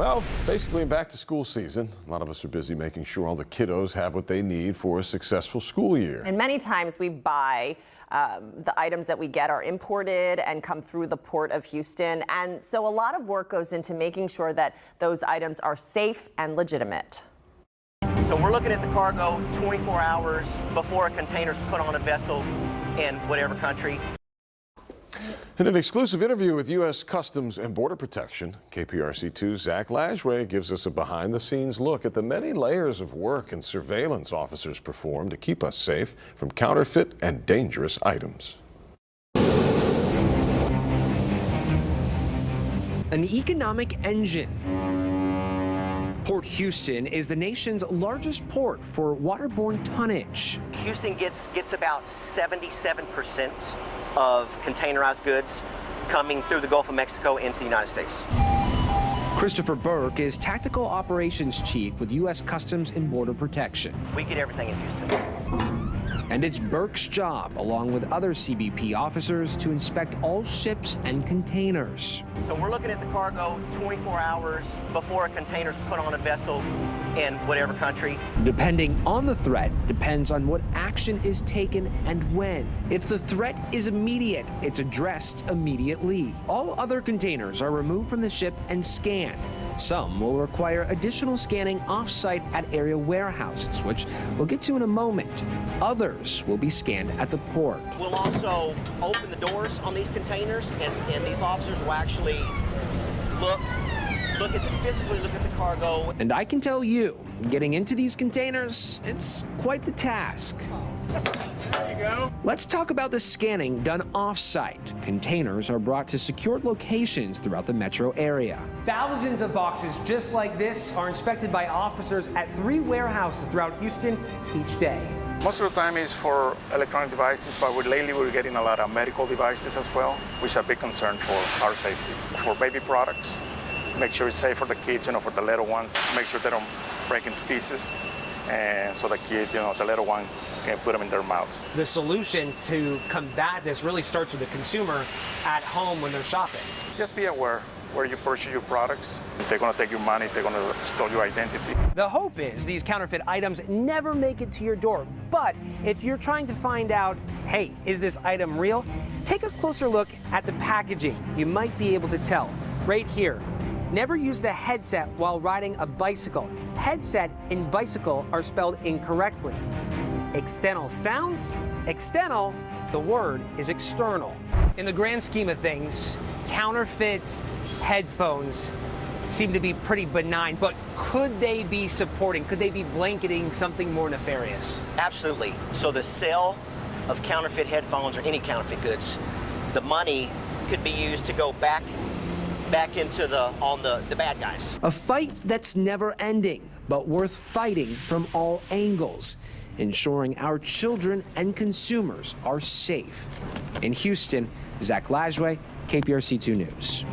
Well, basically back to school season. A lot of us are busy making sure all the kiddos have what they need for a successful school year. And many times we buy the items that we get are imported and come through the port of Houston. And so a lot of work goes into making sure that those items are safe and legitimate. So we're looking at the cargo 24 hours before a container's put on a vessel in whatever country. In an exclusive interview with U.S. Customs and Border Protection, KPRC2's Zach Lashway gives us a behind-the-scenes look at the many layers of work and surveillance officers perform to keep us safe from counterfeit and dangerous items. An economic engine. Port Houston is the nation's largest port for waterborne tonnage. Houston gets about 77% of containerized goods coming through the Gulf of Mexico into the United States. Christopher Burke is Tactical Operations Chief with U.S. Customs and Border Protection. We get everything in Houston. And it's Burke's job, along with other CBP officers, to inspect all ships and containers. So we're looking at the cargo 24 hours before a container's put on a vessel in whatever country. Depending on the threat depends on what action is taken and when. If the threat is immediate, it's addressed immediately. All other containers are removed from the ship and scanned. Some will require additional scanning off-site at area warehouses, which we'll get to in a moment. Others will be scanned at the port. We'll also open the doors on these containers, and these officers will actually physically look at the cargo. And I can tell you, getting into these containers, it's quite the task. There you go. Let's talk about the scanning done off-site. Containers are brought to secured locations throughout the metro area. Thousands of boxes just like this are inspected by officers at 3 warehouses throughout Houston each day. Most of the time is for electronic devices, but lately we're getting a lot of medical devices as well, which is a big concern for our safety. For baby products, make sure it's safe for the kids, for the little ones, make sure they don't break into pieces. And so the kid, the little one, can put them in their mouths. The solution to combat this really starts with the consumer at home when they're shopping. Just be aware where you purchase your products. They're going to take your money, they're going to steal your identity. The hope is these counterfeit items never make it to your door. But if you're trying to find out, hey, is this item real? Take a closer look at the packaging. You might be able to tell right here. Never use the headset while riding a bicycle. Headset and bicycle are spelled incorrectly. External sounds, external, the word is external. In the grand scheme of things, counterfeit headphones seem to be pretty benign, but could they be blanketing something more nefarious? Absolutely. So the sale of counterfeit headphones or any counterfeit goods, the money could be used to go back into the bad guys. A fight that's never ending, but worth fighting from all angles, ensuring our children and consumers are safe. In Houston, Zach Lashway, KPRC2 News.